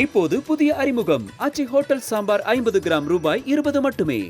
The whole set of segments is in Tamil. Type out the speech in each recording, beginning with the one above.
இப்போது புதிய அறிமுகம் ஆச்சி ஹோட்டல் சாம்பார் 50 கிராம் ரூபாய் 20 மட்டுமே.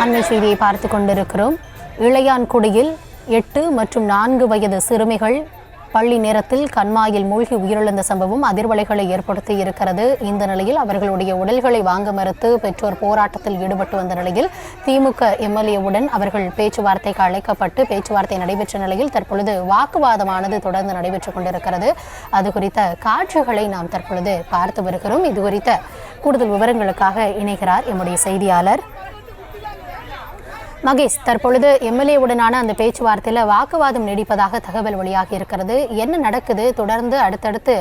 அண்மை செய்தியை பார்த்து கொண்டிருக்கிறோம். இளையான்குடியில் 8 மற்றும் 4 வயது சிறுமிகள் பள்ளி நேரத்தில் கண்மாயில் மூழ்கி உயிரிழந்த சம்பவம் அதிர்வலைகளை ஏற்படுத்தி இருக்கிறது. இந்த நிலையில் அவர்களுடைய உடல்களை வாங்க மறுத்து பெற்றோர் போராட்டத்தில் ஈடுபட்டு வந்த நிலையில் திமுக எம்எல்ஏவுடன் அவர்கள் பேச்சுவார்த்தைக்கு அழைக்கப்பட்டு பேச்சுவார்த்தை நடைபெற்ற நிலையில் தற்பொழுது வாக்குவாதமானது தொடர்ந்து நடைபெற்றுக் கொண்டிருக்கிறது. அது குறித்த காட்சிகளை நாம் தற்பொழுது பார்த்து வருகிறோம். இது குறித்த கூடுதல் விவரங்களுக்காக இணைகிறார் எம்முடைய செய்தியாளர் மகேஷ். தற்பொழுது எம்எல்ஏவுடனான அந்த பேச்சுவார்த்தையில் வாக்குவாதம் நீடிப்பதாக தகவல் வெளியாகி இருக்கிறது. என்ன நடக்குது, தொடர்ந்து அடுத்தடுத்து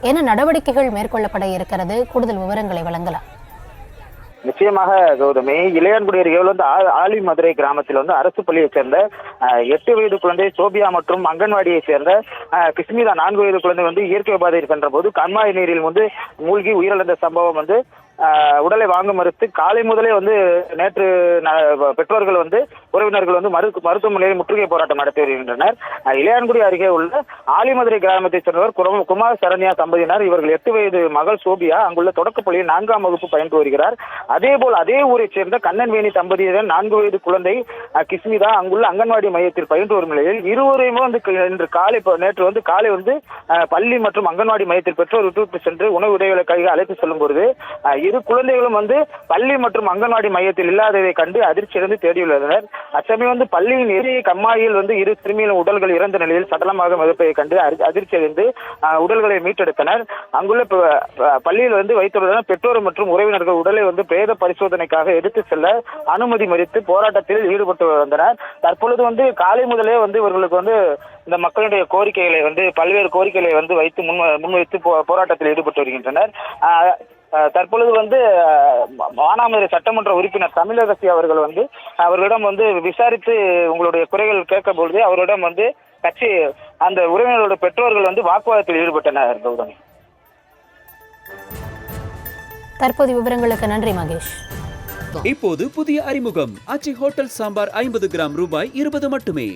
என்ன நடவடிக்கைகள் மேற்கொள்ளப்பட இருக்கிறது, கூடுதல் விவரங்களை வழங்கலாம். நிச்சயமாக கௌதமி, இளையான்குடி அருகே ஆலிமதுரை கிராமத்தில் அரசு பள்ளியைச் சேர்ந்த 8 வயது குழந்தை சோபியா மற்றும் அங்கன்வாடியை சேர்ந்த கிஸ்மிதா 4 வயது குழந்தை இயற்கை உபாதையில் சென்ற போது கண்மாய் நீரில் மூழ்கி உயிரிழந்த சம்பவம் உடலை வாங்க மறுத்து காலை முதலே நேற்று பெற்றோர்கள் உறவினர்கள் மருத்துவமனையில் முற்றுகை போராட்டம் நடத்தி வருகின்றனர். இளையான்குடி அருகே உள்ள ஆலிமதுரை கிராமத்தைச் சேர்ந்தவர் குமார் சரண்யா தம்பதியினர். இவர்கள் 8 வயது மகள் சோபியா அங்குள்ள தொடக்கப்பள்ளியில் 4ஆம் வகுப்பு பயின்று வருகிறார். அதேபோல் அதே ஊரைச் சேர்ந்த கண்ணன்வேணி தம்பதியினர் 4 வயது குழந்தை கிஸ்மிதா அங்குள்ள அங்கன்வாடி மையத்தில் பயின்று வரும் நிலையில் இருவரையுமே நேற்று காலை பள்ளி மற்றும் அங்கன்வாடி மையத்தில் பெற்றோர் விட்டு சென்று உணவு இடைவேளைக்காக அழைத்து செல்லும் பொழுது இரு குழந்தைகளும் பள்ளி மற்றும் அங்கன்வாடி மையத்தில் இல்லாததை கண்டு அதிர்ச்சியடைந்து தேடியுள்ளனர். அச்சமயம் பள்ளியின் எதிரே கம்மாயில் இரு சிறுமிகளின் உடல்கள் இறந்த நிலையில் சடலமாக மிதப்பதை கண்டு அதிர்ச்சியடைந்து உடல்களை மீட்டெடுத்தனர். அங்குள்ள பள்ளியில் வைத்துள்ளனர். பெற்றோர் மற்றும் உறவினர்கள் உடலை பிரேத பரிசோதனைக்காக எடுத்து செல்ல அனுமதி மறுத்து போராட்டத்தில் ஈடுபட்டு வந்தனர். தற்பொழுது காலை முதலே இவர்களுக்கு இந்த மக்களுடைய கோரிக்கைகளை பல்வேறு கோரிக்கைகளை வைத்து முன்வைத்து போராட்டத்தில் ஈடுபட்டு வருகின்றனர். தற்பொழுது மானாமதுரை சட்டமன்ற உறுப்பினர் தமிழரசி அவர்கள் அவர்களிடம் விசாரித்து உங்களுடைய குறைகள் கேட்க பொழுது அவரிடம் கட்சி அந்த உறவினர்களுடைய பெற்றோர்கள் வாக்குவாதத்தில் ஈடுபட்டனர். கௌதமி, தற்போது விவரங்களுக்கு நன்றி மகேஷ். இப்போது புதிய அறிமுகம் ஆச்சி ஹோட்டல் சாம்பார் 50 கிராம் ரூபாய் 20 மட்டுமே.